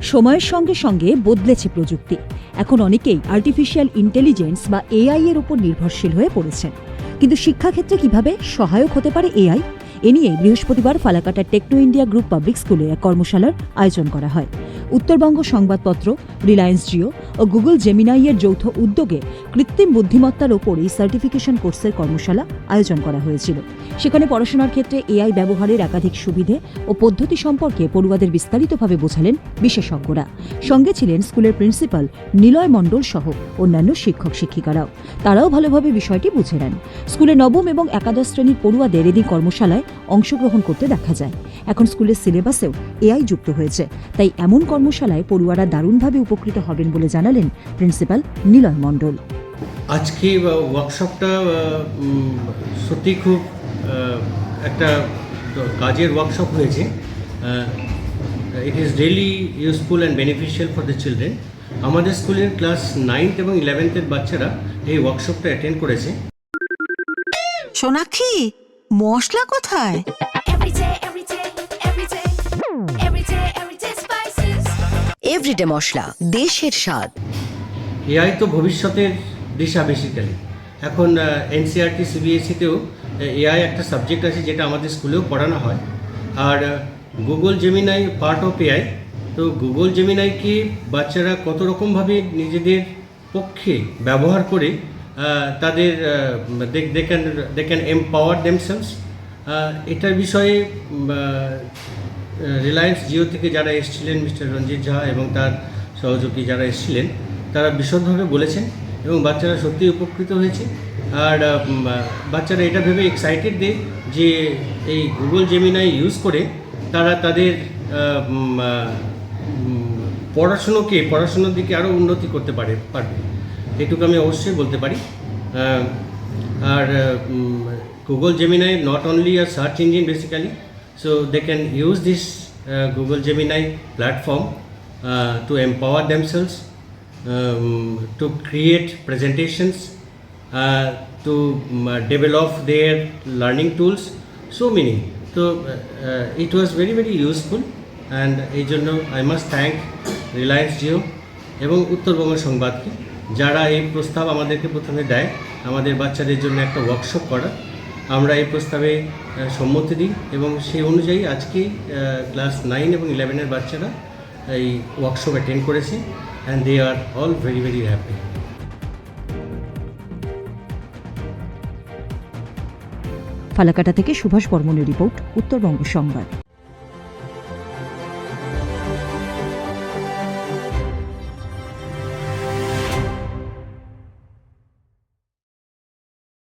সময়ের সঙ্গে সঙ্গে বদলেছে প্রযুক্তি। এখন অনেকেই আর্টিফিশিয়াল ইন্টেলিজেন্স বা এআই এর উপর নির্ভরশীল হয়ে পড়েছেন। কিন্তু শিক্ষাক্ষেত্রে কিভাবে সহায়ক হতে পারে এআই, এ নিয়ে বৃহস্পতিবার ফালাকাটার টেকনো ইন্ডিয়া গ্রুপ পাবলিক স্কুলে এক কর্মশালার আয়োজন করা হয়। উত্তরবঙ্গ সংবাদপত্র, রিলায়েন্স জিও ও গুগল জেমিনাই এর যৌথ উদ্যোগে কৃত্রিম বুদ্ধিমত্তার ওপর এই সার্টিফিকেশন কোর্সের কর্মশালা আয়োজন করা হয়েছিল। সেখানে পড়াশোনার ক্ষেত্রে এআই ব্যবহারের একাধিক সুবিধে ও পদ্ধতি সম্পর্কে পড়ুয়াদের বিস্তারিতভাবে বোঝালেন বিশেষজ্ঞরা। সঙ্গে ছিলেন স্কুলের প্রিন্সিপাল নিলয় মণ্ডল সহ অন্যান্য শিক্ষক শিক্ষিকারাও। তারাও ভালোভাবে বিষয়টি বুঝে নেন। স্কুলে নবম এবং একাদশ শ্রেণীর পড়ুয়াদের এদিন কর্মশালায় অংশগ্রহণ করতে দেখা যায়। এখন স্কুলের সিলেবাসেও এআই যুক্ত হয়েছে, তাই এমন কর্মশালায় পড়ুয়ারা দারুণভাবে উপকৃত হবেন বলে জানালেন প্রিন্সিপাল নিলয় মণ্ডল। আজকে ওয়ার্কশপটা সত্যি খুব একটা কাজের ওয়ার্কশপ হয়েছে। It is really useful and beneficial for the children. আমাদের স্কুলের ক্লাস 9th এবং 11th বাচ্চারা এই ওয়ার্কশপটা অ্যাটেন্ড করেছে। সোনাক্ষী, মশলা কোথায়? এভরিডে মশলা, দেশের স্বাদ। এআই তো ভবিষ্যতের দিশা বেসিক্যালি। এখন এনসিইআরটি সিবিএসইতেও এআই একটা সাবজেক্ট আছে যেটা আমাদের স্কুলেও পড়ানো হয়। আর Google Gemini part of AI. তো গুগল জেমিনাইকে বাচ্চারা কত রকমভাবে নিজেদের পক্ষে ব্যবহার করে তাদের দে ক্যান এম্পাওয়ার দেমসেলস। এটার বিষয়ে রিলায়েন্স জিও থেকে যারা এসেছিলেন, মিস্টার রঞ্জিত ঝা এবং তার সহযোগী যারা এসেছিলেন, তারা বিশদভাবে বলেছেন এবং বাচ্চারা সত্যিই উপকৃত হয়েছে। আর বাচ্চারা এটা ভেবে এক্সাইটেড যে এই গুগল জেমিনাই ইউজ করে তারা তাদের পড়াশুনোর দিকে আরও উন্নতি করতে পারবে। এটুকু আমি অবশ্যই বলতে পারি। আর Google Gemini not only a search engine basically, so they can use this Google Gemini platform to empower themselves, to create presentations, to develop their learning tools, so many. So it was very very useful, and এই জন্য I must thank Reliance Jio এবং উত্তরবঙ্গ সংবাদকে, যারা এই প্রস্তাব আমাদেরকে প্রথমে দেয় আমাদের বাচ্চাদের জন্য একটা ওয়ার্কশপ করা। আমরা এই প্রস্তাবে সম্মতি দিই এবং সেই অনুযায়ী আজকে ক্লাস 9 এবং 11 বাচ্চারা এই ওয়ার্কশপ অ্যাটেন্ড করেছে, and they are all very very happy. Falakata থেকে সুভাষ বর্মণের রিপোর্ট, উত্তরবঙ্গ সংবাদ।